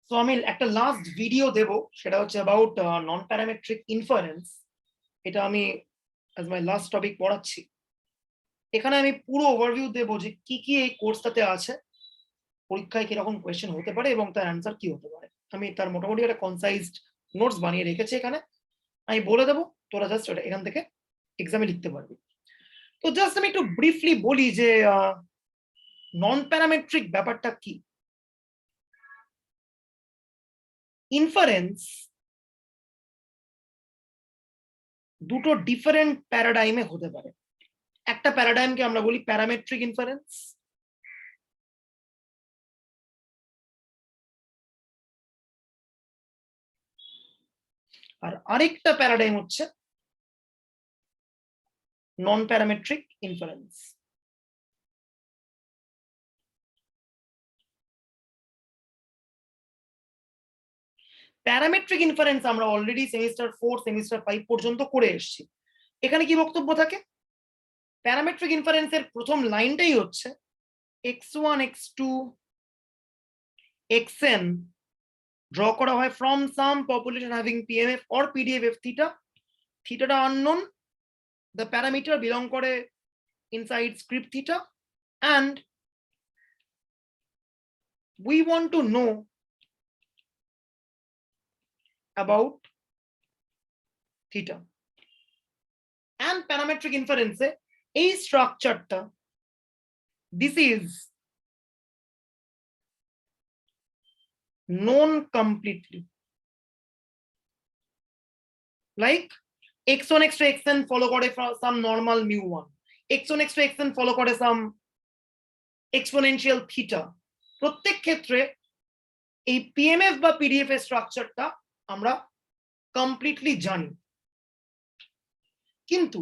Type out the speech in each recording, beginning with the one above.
So আমি একটা last video দেব, সেটা হচ্ছে অ্যাবাউট নন প্যারামেট্রিক ইনফারেন্স। এটা আমি অ্যাজ মাই লাস্ট টপিক পড়াচ্ছি। এখানে আমি পুরো ওভারভিউ দেব যে কি কি এই কোর্সটাতে আছে, পরীক্ষায় কিরকম কোয়েশ্চেন হতে পারে এবং তার অ্যান্সার কি হতে পারে। আমি তার মোটামুটি একটা কনসাইজড নোটস বানিয়ে রেখেছি এখানে, আমি বলে দেবো, তোরা জাস্ট ওটা এখান থেকে এক্সামে লিখতে পারবি। তো জাস্ট আমি একটু ব্রিফলি বলি যে নন প্যারামেট্রিক ব্যাপারটা কি। ইনফারেন্স দুটো ডিফারেন্ট প্যারাডাইমে হতে পারে। একটা প্যারাডাইমকে আমরা বলি প্যারামেট্রিক ইনফারেন্স, আর আরেকটা প্যারাডাইম হচ্ছে non parametric inference. Parametric inference আমরা অলরেডি সেমিস্টার 4 সেমিস্টার 5 পর্যন্ত করে এসেছি। এখানে কি বক্তব্য থাকে? প্যারামেট্রিক ইনফারেন্সের প্রথম লাইনটাই হচ্ছে x1 x2 xn ড্র করা হয় from some population having PMF or PDF theta. থিটাটা আননোন, the parameter belong করে inside script theta, and we want to know about theta. And parametric inference এই স্ট্রাকচারটা, this is known completely, like x1 x2 xn follow করে some normal mu1, x1 x2 xn follow করে some exponential theta। প্রত্যেক ক্ষেত্রে এই PMF বা PDF এর স্ট্রাকচারটা আমরা কমপ্লিটলি জানি। কিন্তু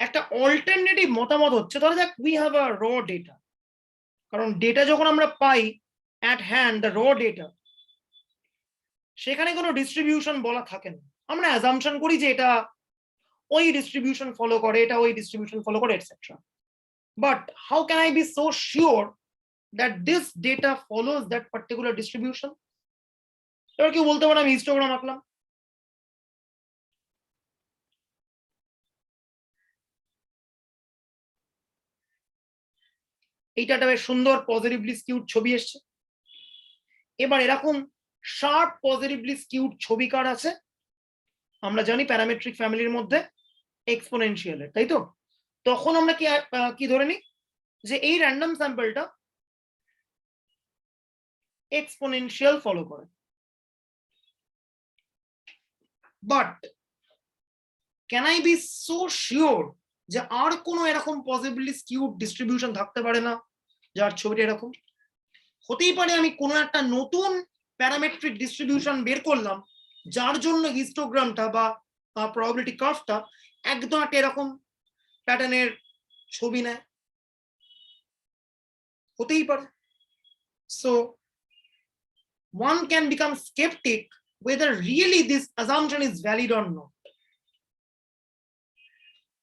একটা অল্টারনেটিভ মতামত হচ্ছে, ধরা যাক উই হ্যাভ আ র ডেটা, কারণ ডেটা যখন আমরা পাই অ্যাট হ্যান্ড, দ্য র ডেটা, সেখানে কোনো ডিস্ট্রিবিউশন বলা থাকে না। আমরা অ্যাজাম্পশন করি যে এটা ওই ডিস্ট্রিবিউশন ফলো করে, এটা ওই ডিস্ট্রিবিউশন ফলো করে, etcetera. But how can I be so sure that this data follows that particular distribution? এবার কেউ বলতে পারে আমি হিস্টোগ্রাম আঁকলাম, এইটা একটা বেশ সুন্দর পজিটিভলি স্কিউড ছবি এসছে। এবার এরকম শার্প পজিটিভলি স্কিউড ছবি কার আছে? আমরা জানি প্যারামেট্রিক ফ্যামিলির মধ্যে এক্সপোনেনশিয়ালের, তাই তো? তখন আমরা কি ধরে নিই যে এই র্যান্ডম স্যাম্পলটা এক্সপোনেনশিয়াল ফলো করে। But can I be so sure যে আর কোনো এরকম পসিবলি স্কিউড ডিস্ট্রিবিউশন থাকতে পারে না যার ছবিটা এরকম? হতেই পারে আমি কোনো একটা নতুন প্যারামেট্রিক ডিস্ট্রিবিউশন বের করলাম যার জন্য হিস্টোগ্রামটা বা প্রবাবিলিটি কার্ভটা একদম একটা এরকম প্যাটার্নের ছবি নেয়, হতেই পারে। So one can become skeptic whether really this assumption is valid or not.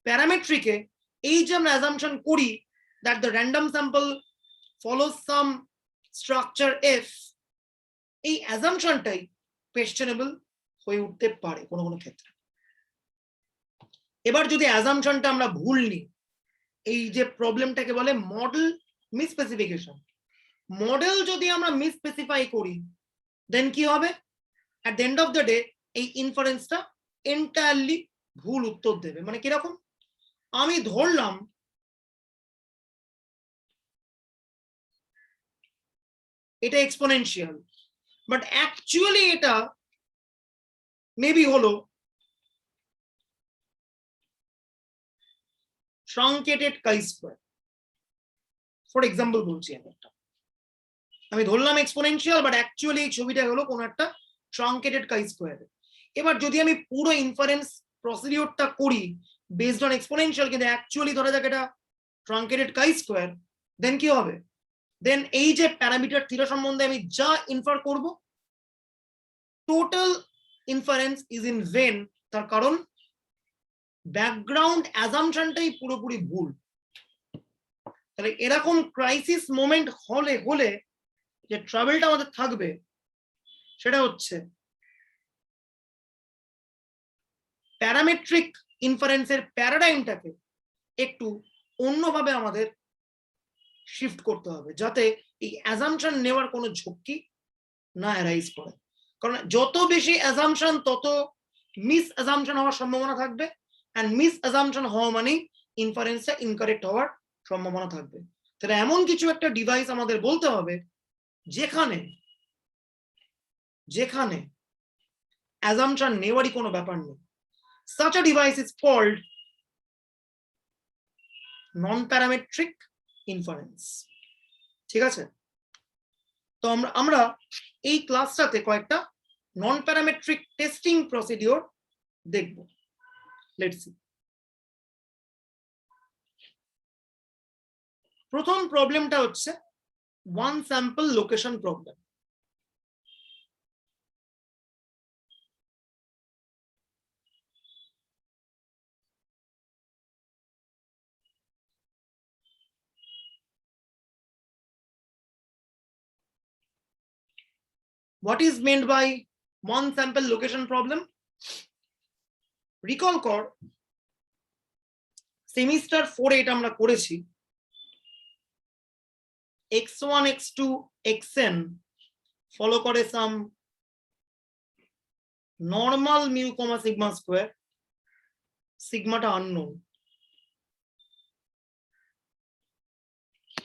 প্যারামেট্রিকে এই যে আমরা অ্যাজাম্পশন করি that the random sample follows some structure f, এই অ্যাজাম্পশনটাই কোয়েশ্চেনেবল হয়ে উঠতে পারে কোনো কোনো ক্ষেত্রে। এবার যদি অ্যাজাম্পশনটা আমরা ভুল নিই, এই যে প্রবলেমটাকে বলে মডেল মিসস্পেসিফিকেশন, মডেল যদি আমরা মিসস্পেসিফাই করি দেন কি হবে? at the end of the day এই ইনফারেন্সটা এন্টায়ারলি ভুল উত্তর দেবে। মানে কিরকম? আমি ধরলাম এটা এক্সপোনেনশিয়াল, বাট অ্যাকচুয়ালি এটা মেবি হলো ট্রাঙ্কেটেড chi-square। ফর এক্সাম্পল বলছি আমি ধরলাম এক্সপোনেনশিয়াল, বাট অ্যাকচুয়ালি এই ছবিটা হলো কোনো একটা ট্রাঙ্কেটেড chi-square। এবার যদি আমি পুরো ইনফারেন্স প্রসিডিওরটা করি বেসড অন এক্সপোনেনশিয়াল, কিন্তু অ্যাকচুয়ালি ধরা যাক এটা ট্রাঙ্কেটেড chi-square, দেন কি হবে? দেন এই যে প্যারামিটার থিটা সম্বন্ধে আমি যা ইনফার করব, total inference is in when. তার কারণ ব্যাকগ্রাউন্ড অ্যাজাম্পশনটাই পুরোপুরি ভুল। তাহলে এরকম ক্রাইসিস মোমেন্ট হলে যে ট্রাভেলটা আমাদের থাকবে সেটা হচ্ছে প্যারামেট্রিক ইনফারেন্সের প্যারাডাইমটাকে একটু অন্যভাবে আমাদের শিফট করতে হবে, যাতে এই অ্যাজাম্পশন নেওয়ার কোনো ঝুঁকি না অ্যারাইজ করে। কারণ যত বেশি অ্যাজাম্পশন তত মিস অ্যাজাম্পশন হওয়ার সম্ভাবনা থাকবে, অ্যান্ড মিস অ্যাজাম্পশন হওয়া মানে ইনফারেন্সটা ইনকারেক্ট হওয়ার সম্ভাবনা থাকবে। তাহলে এমন কিছু একটা ডিভাইস আমাদের বলতে হবে যেখানে যেখানে অ্যাজাম্পশন নেওয়ারই কোনো ব্যাপার নেই। Such a device is called non-parametric inference. ঠিক আছে, তো আমরা এই ক্লাসটাতে কয়েকটা নন প্যারামেট্রিক টেস্টিং প্রসিডিওর দেখব। Let's see. প্রথম প্রবলেমটা হচ্ছে one sample location problem. What is meant by one sample location problem? Recall কর সেমিস্টার 4 এটা আমরা করেছি x1 x2 xn ফলো করে some normal mu comma sigma square, সিগমাটা আননোন।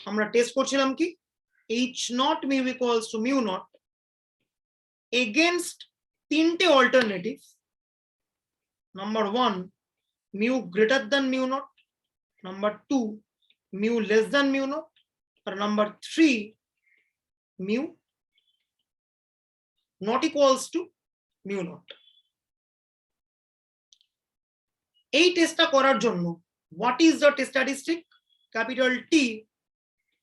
আমরা টেস্ট করছিলাম কি h naught mu equals to mu naught against তিনটে alternative. Number 1 mu greater than mu naught, number 2 mu less than mu naught, আর number 3 mu naught equals to mu naught. এই টেস্টটা করার জন্য what is the test statistic? Capital T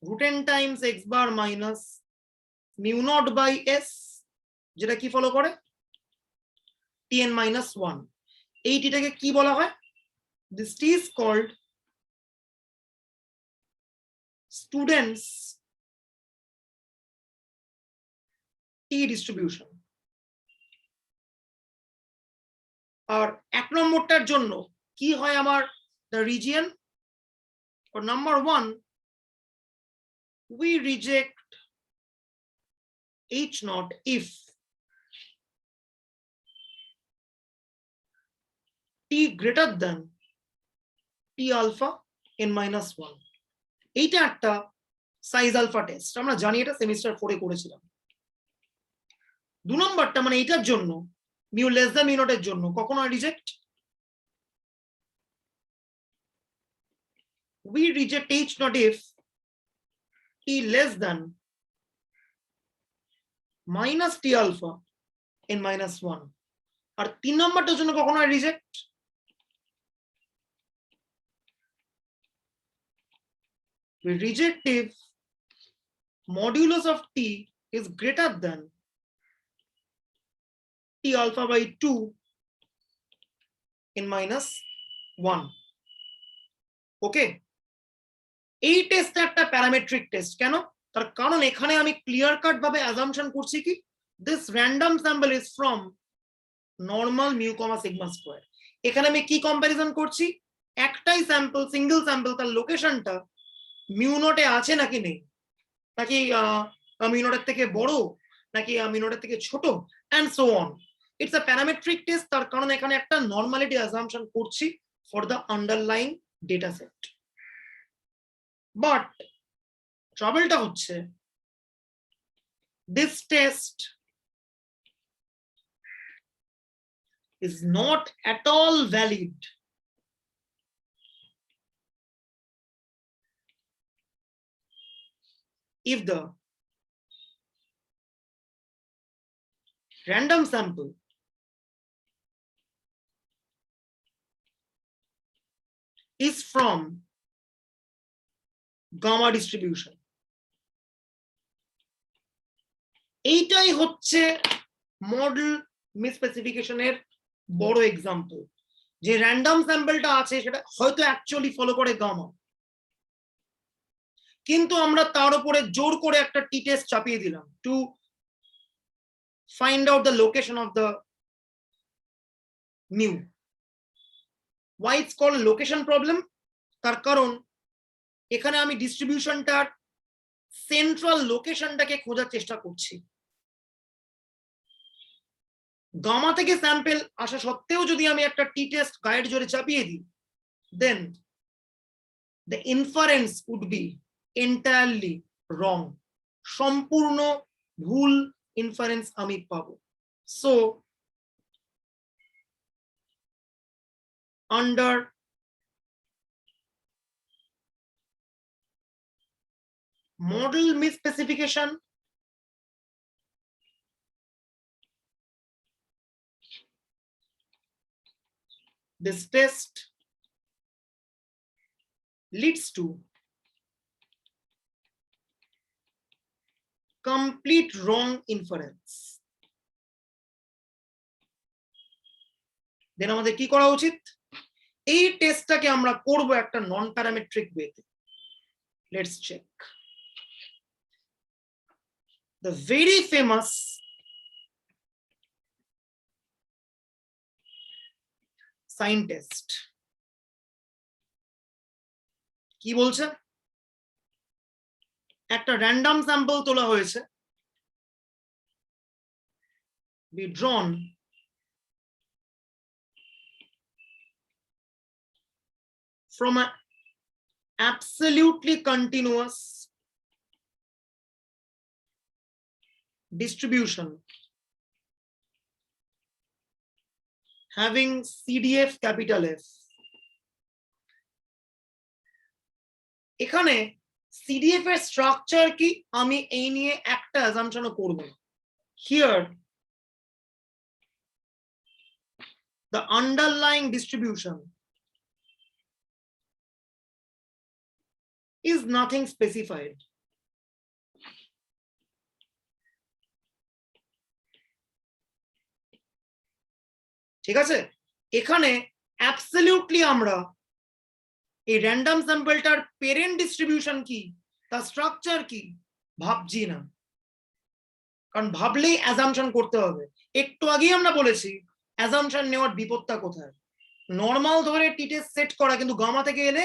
√n times x bar minus mu naught by s, যেটা কি follow করে tn minus 1। এই টিটাকে কি বলা হয়? This T is called students T distribution. আর এক নম্বরটার জন্য কি হয় আমার the region? or number 1 we reject h naught if t greater than t alpha n minus 1। এইটা একটা সাইজ আলফা টেস্ট, আমরা জানি এটা সেমিস্টার 4 এ করেছিলাম। 2 নম্বরটা মানে এইটার জন্য মিউ লেস দ্যান মিউ নটের জন্য কখনো reject, we reject h naught if t less than minus t alpha n minus 1। আর 3 নম্বরটার জন্য কখনো reject, we reject if modulus of t is greater than t alpha by 2 n minus 1। ওকে, এই test একটা parametric test. কেন? তার কারণ এখানে আমি clear cut ভাবে অ্যাজাম্পশন করছি কি this random sample is from normal mu comma sigma square. এখানে আমি কি কম্প্যারিজন করছি? একটাই স্যাম্পল, সিঙ্গেল স্যাম্পল, তার লোকেশনটা মিউ নটে আছে নাকি নেই, নাকি মিউ নটের থেকে বড়, নাকি মিউ নটের থেকে ছোট, and so on. It's a parametric test, তার কারণ এখানে একটা নর্মালিটি অ্যাজাম্পশন করছি for the underlying data set. But ট্রাবলটা হচ্ছে this test is not at all valid if the random sample is from gamma distribution। এইটাই হচ্ছে মডেল মিসস্পেসিফিকেশনের বড় এক্সাম্পল, যে র্যান্ডম স্যাম্পলটা আছে সেটা হয়তো অ্যাকচুয়ালি ফলো করে গামা, কিন্তু আমরা তার উপরে জোর করে একটা টি টেস্ট চাপিয়ে দিলাম two find out the location of the mu. Why it's called a location problem? তার কারণ এখানে আমি ডিস্ট্রিবিউশনটার সেন্ট্রাল লোকেশনটাকে খোঁজার চেষ্টা করছি। গামা থেকে স্যাম্পল আসা সত্ত্বেও যদি আমি একটা টি টেস্ট গাইড জোরে চাপিয়ে দিই, then the inference would be entirely wrong. সম্পূর্ণ ভুল ইনফারেন্স আমি পাবো। So under model misspecification, this test leads to complete wrong inference. দেন আমাদের কি করা উচিত? এই টেস্টটাকে আমরা করব একটা নন প্যারামেট্রিক ওয়েতে। Let's check the very famous sign test. কি বলছে? একটা র্যান্ডম স্যাম্পল তোলা হয়েছে, be drawn from an absolutely continuous distribution having CDF capital F. এখানে CDF এর স্ট্রাকচার কি আমি এই নিয়ে একটা অ্যাজাম্পশনও করব না। Here the underlying distribution is nothing specified. ঠিক আছে, এখানে অ্যাবসলিউটলি আমরা এই র্যান্ডম স্যাম্পলটার পেরেন্ট ডিস্ট্রিবিউশন কি, তার স্ট্রাকচার কি ভাবছি না, কারণ ভাবলেই অ্যাজাম্পশন করতে হবে। একটু আগেই আমরা বলেছি অ্যাজাম্পশন নেওয়ার বিপদটা কোথায়। নর্মাল ধরে টি টেস্ট সেট করা, কিন্তু গামা থেকে এলে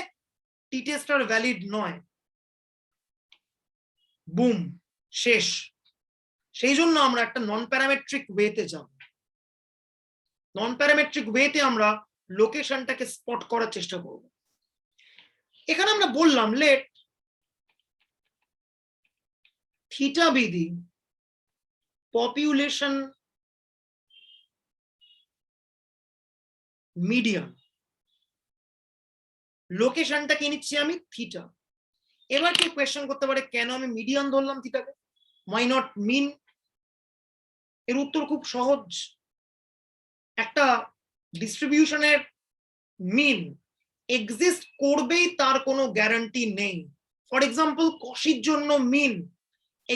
টি টেস্ট আর ভ্যালিড নয়, বুম শেষ। সেই জন্য আমরা একটা নন প্যারামেট্রিক ওয়েতে যাব। নন প্যারামেট্রিক ওয়েতে আমরা লোকেশনটাকে স্পট করার চেষ্টা করব। এখানে আমরা বললাম লেট থিটা বি দি পপুলেশন মিডিয়ান। লোকেশনটা কি নিচ্ছি আমি? থিটা। এবার কেউ কোয়েশ্চেন করতে পারে কেন আমি মিডিয়ান ধরলাম থিটাকে, why not মিন? এর উত্তর খুব সহজ। একটা ডিস্ট্রিবিউশনের মিন এক্সিস্ট করবেই তার কোনো গ্যারান্টি নেই। ফর এক্সাম্পল কশির জন্য মিন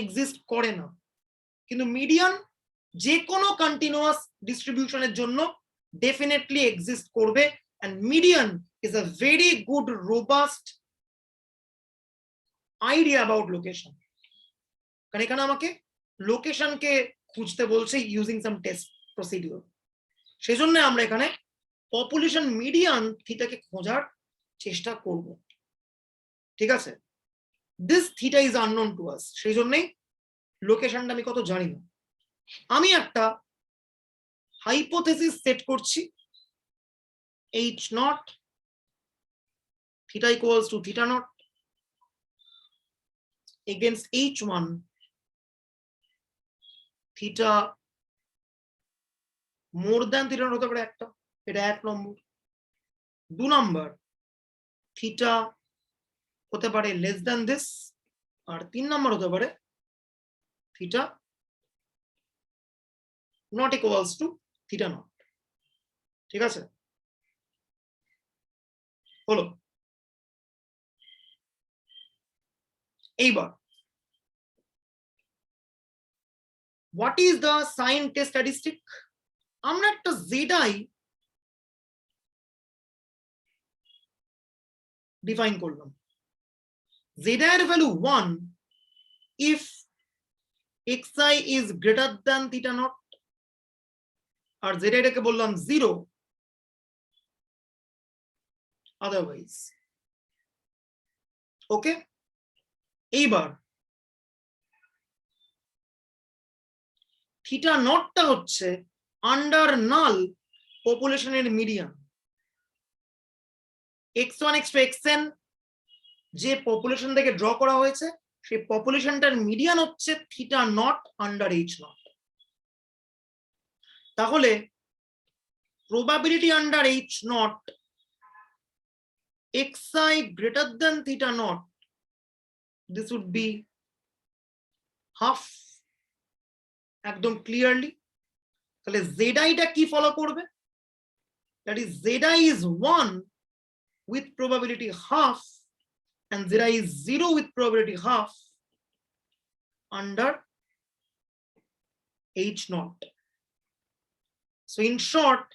এক্সিস্ট করে না, কিন্তু মিডিয়ান যে কোনো কন্টিনিউয়াস ডিস্ট্রিবিউশনের জন্য ডেফিনেটলি এক্সিস্ট করবে। and median is a very good robust idea about location, কারণ এখানে আমাকে লোকেশনকে খুঁজতে বলছে ইউজিং সাম টেস্ট প্রসিডিউর। সেই জন্য আমরা এখানে পপুলেশন মিডিয়ান থিটাকে খোঁজার চেষ্টা করব। ঠিক আছে, this theta is unknown to us, সেই জন্যই লোকেশনটা আমি কত জানি না। আমি একটা হাইপোথেসিস সেট করছি, h naught theta equals to theta naught against h1 theta more than theta naught হতে পারে একটা, এটা এক নম্বর। 2 নম্বর থিটা হতে পারে লেস দ্যান দিস, আর 3 নম্বর হতে পারে theta naught equals to theta naught. ঠিক আছে, হলো। এইবার what is the sign test statistic? আমরা একটা জেডআই ডিফাইন করলাম। জেডআই এর value 1 if xi is greater than theta naught, আর জেডাইটাকে বললাম 0 আদারওয়াইজ। ওকে, এইবার থিটা নটটা হচ্ছে আন্ডার নাল পপুলেশনের মিডিয়ান। x1 x2 xn যে পপুলেশন থেকে ড্র করা হয়েছে সেই পপুলেশনটার মিডিয়ান হচ্ছে theta naught under H naught. তাহলে probability under H naught xi greater than theta naught, this would be half, একদম ক্লিয়ারলি। তাহলে zi টা কি ফলো করবে? that is zi is 1 with probability half and zi is 0 with probability half under h naught. So in short,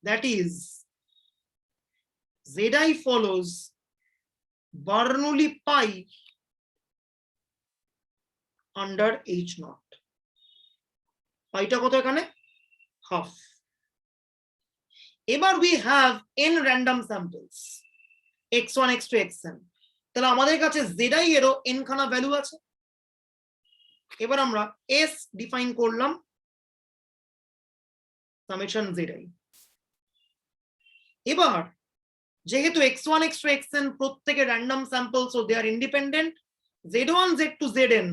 that is zi follows Bernoulli pi under h naught. পাইটা কত এখানে? Half. এবার we have n random samples x1 x2 xn, তাহলে আমাদের কাছে zi এরও n খানা value আছে। এবার আমরা s ডিফাইন করলাম সামেশন zi। এবার যেহেতু x1 x2 xn প্রত্যেকে random sample, so they are independent, z1 z2 zn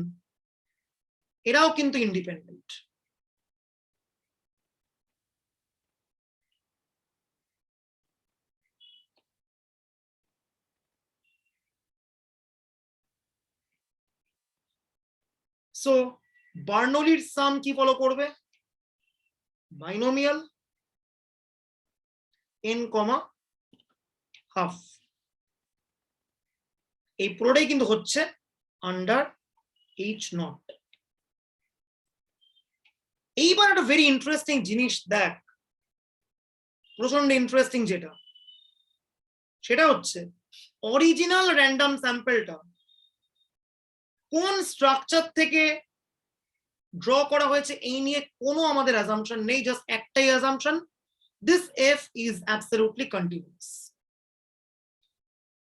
এরাও কিন্তু ইন্ডিপেন্ডেন্ট। সো বার্নৌলির সাম কি ফলো করবে? Binomial n, half. এই পুরোটাই কিন্তু হচ্ছে আন্ডার এইচ নট। এইবার একটা ভেরি ইন্টারেস্টিং জিনিস দেখ, প্রচন্ড ইন্টারেস্টিং, যেটা সেটা হচ্ছে অরিজিনাল র্যান্ডম স্যাম্পলটা কোন স্ট্রাকচার থেকে ড্র করা হয়েছে এই নিয়ে কোনো আমাদের অ্যাজাম্পশন নেই, জাস্ট একটাই assumption, this F is absolutely continuous.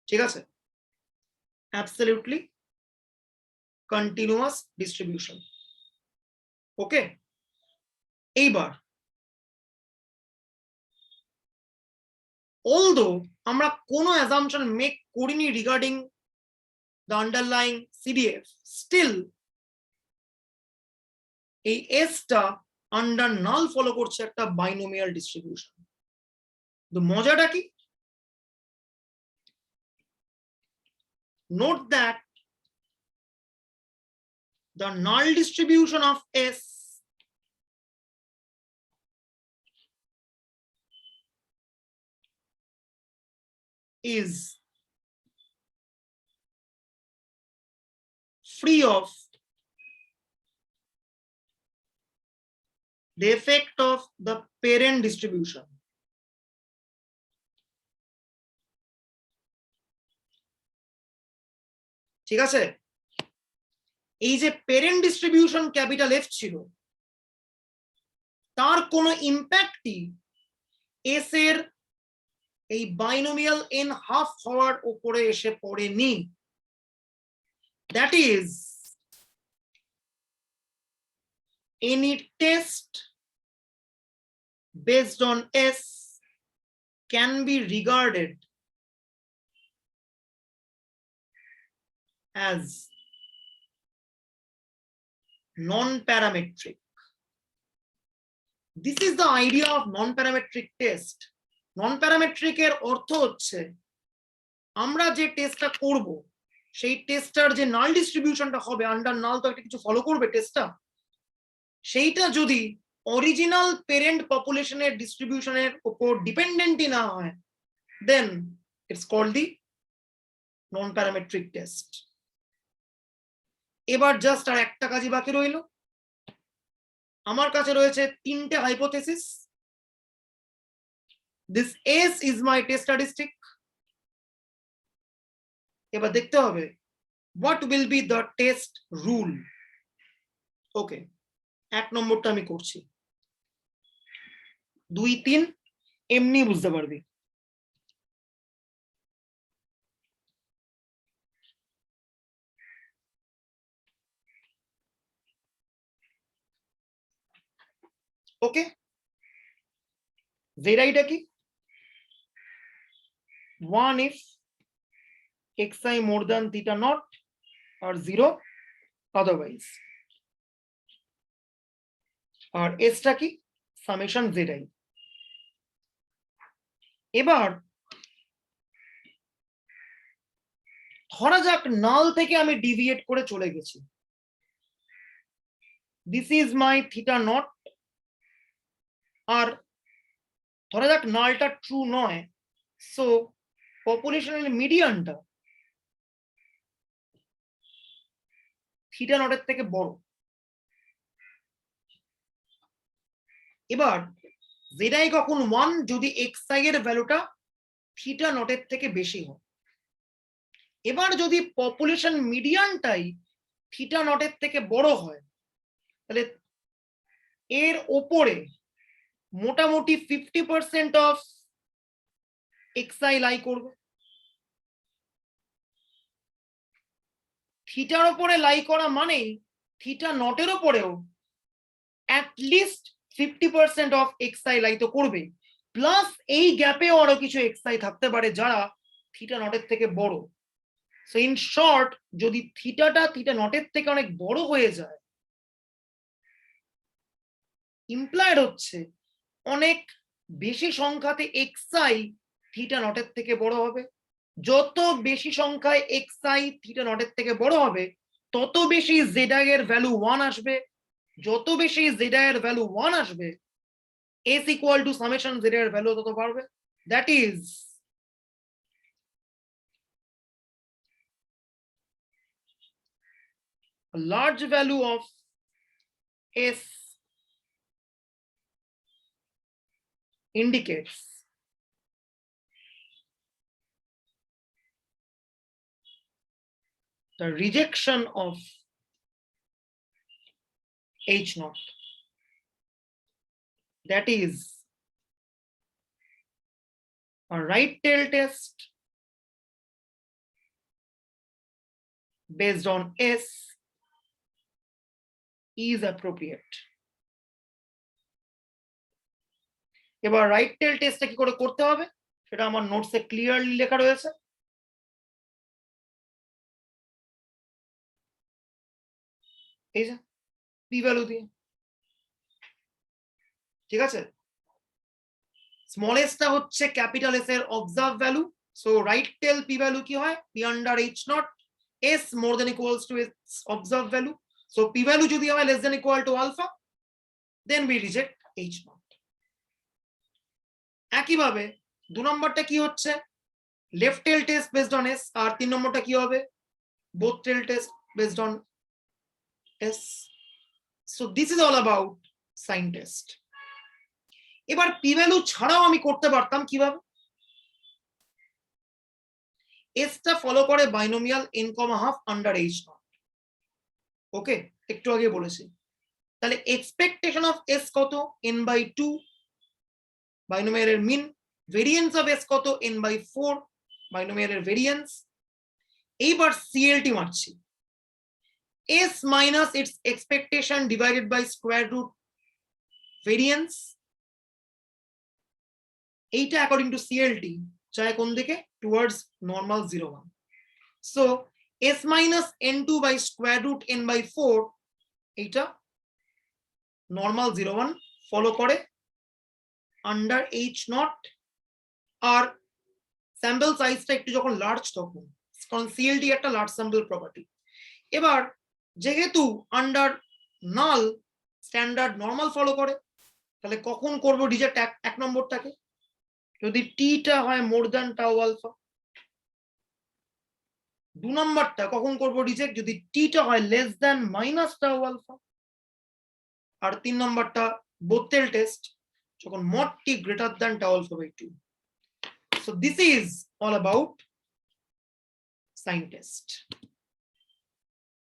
ঠিক আছে, অ্যাবসলিউটলি কন্টিনিউয়াস ডিস্ট্রিবিউশন। ওকে, এইবার অলদো আমরা কোনো অ্যাজাম্পশন মেক করিনি regarding the underlying CDF, still এই এসটা আন্ডার নাল ফলো করছে একটা বাইনোমিয়াল ডিস্ট্রিবিউশন। তো মজাটা কি? Note that the null distribution of S is free of the effect of the parent distribution. ঠিক আছে, এই যে প্যারেন্ট ডিস্ট্রিবিউশন ক্যাপিটাল এফ ছিল, তার কোনো ইম্প্যাক্টই এস এর এই বাইনোমিয়াল এন হাফ হওয়ার উপরে এসে পড়েনি। That is any test based on S can be regarded as non-parametric. This is the idea of non-parametric test. Non-parametric এর অর্থ হচ্ছে আমরা যে টেস্টটা করব সেই টেস্টার যে নাল ডিস্ট্রিবিউশনটা হবে, আন্ডার নাল তো একটা কিছু ফলো করবে টেস্টটা, সেইটা যদি অরিজিনাল প্যারেন্ট পপুলেশনের ডিস্ট্রিবিউশনের উপর ডিপেন্ডেন্টই না হয়, then it's called the non parametric test. এবার জাস্ট আর একটা কাজই বাকি রইল। আমার কাছে রয়েছে তিনটে hypothesis. This S is my test statistic. এবার দেখতে হবে what will be the test rule. Okay, এক নম্বরটা আমি করছি। 2 3 এমনি বুঝতে পারবি। ওকে, zi টা কি? 1 if xi more than theta naught or 0 otherwise, R s টা কি? Summation zi। এবার ধরা যাক নাল থেকে আমি ডিভিয়েট করে চলে গেছি, this is my theta naught, আর ধরা যাক নালটা ট্রু নয়, সো পপুলেশনের মিডিয়ানটা থিটা নটের থেকে বড়। এবার জেডাই কখন 1 যদি xi এর ভ্যালুটা থিটা নটের থেকে বেশি হয়। এবার যদি পপুলেশন মিডিয়ানটাই থিটা নটের থেকে বড় হয়, তাহলে এর ওপরে মোটামুটি 50% অফ xi লাই করবে। থিটার ওপরে লাই করা মানেই থিটা নটের ওপরেও অ্যাটলিস্ট 50% অফ xi লাই তো করবে, প্লাস এই গ্যাপেও আরো কিছু xi থাকতে পারে যারা থিটা নটের থেকে বড়। সো ইন শর্ট, যদি থিটাটা থিটা নটের থেকে অনেক বড় হয়ে যায়, ইমপ্লাইড হচ্ছে অনেক বেশি সংখ্যাতে xi থিটা নটের থেকে বড় হবে। যত বেশি সংখ্যায় xi থিটা নটের থেকে বড় হবে, তত বেশি zi এর ভ্যালু 1 আসবে। যত বেশি zi এর ভ্যালু 1 আসবে, s equal to summation zi এর ভ্যালু তত বাড়বে। That is a large value of s indicates the rejection of h naught, that is a right tail test based on s is appropriate. এবার right টেল টেস্টটা কি করে করতে হবে সেটা আমার নোটসে ক্লিয়ারলি লেখা রয়েছে। এই যে পি ভ্যালু দিয়ে, ঠিক আছে। স্মল এসটা হচ্ছে ক্যাপিটাল এস এর observe value. So right tail P value কি হয়? P under H naught S more than equals to its observe value. So P value যদি হয় less than equal to alpha, then we reject H naught. একইভাবে 2 নম্বরটা কি হচ্ছে? Left tail test based on S, আর 3 নম্বরটা কি হবে? Both tail test based on S. So this is all about sign test. এবার পি ভ্যালু ছাড়াও আমি করতে পারতাম কিভাবে? এসটা ফলো করে binomial n, half under H naught. Okay, একটু আগে বলেছি। তাহলে এক্সপেকটেশন অফ এস কত? n/2 বাইনোমিয়ালের মিন। ভেরিয়েন্স অফ এস কত? n/4 বাইনোমিয়ালের ভেরিয়েন্স। এইবার সিএলটি মারছি, S minus its expectation divided by square root variance. এইটা অ্যাকর্ডিং টু সিএলটি যায় কোন দিকে? Towards normal 0 1। So s minus n2 by square root n/4 এইটা নর্মাল 0 1 ফলো করে আন্ডার এইচ নট। আর স্যাম্পল সাইজটা একটু যখন লার্জ, তখন কারণ সিএলটি একটা লার্জ স্যাম্পল প্রপার্টি। এবার যেহেতু আন্ডার নাল স্ট্যান্ডার্ড নর্মাল ফলো করে, তাহলে কখন করব রিজেক্ট? 1 নম্বরটাকে, যদি টিটা হয় মোর দ্যান টাউ আলফা। 2 নম্বরটা কখন করব রিজেক্ট? যদি টিটা হয় less than minus tau alpha. আর 3 নম্বরটা বোথ টেল টেস্ট, যখন mod T greater than tau alpha by 2। So this is all about sign test.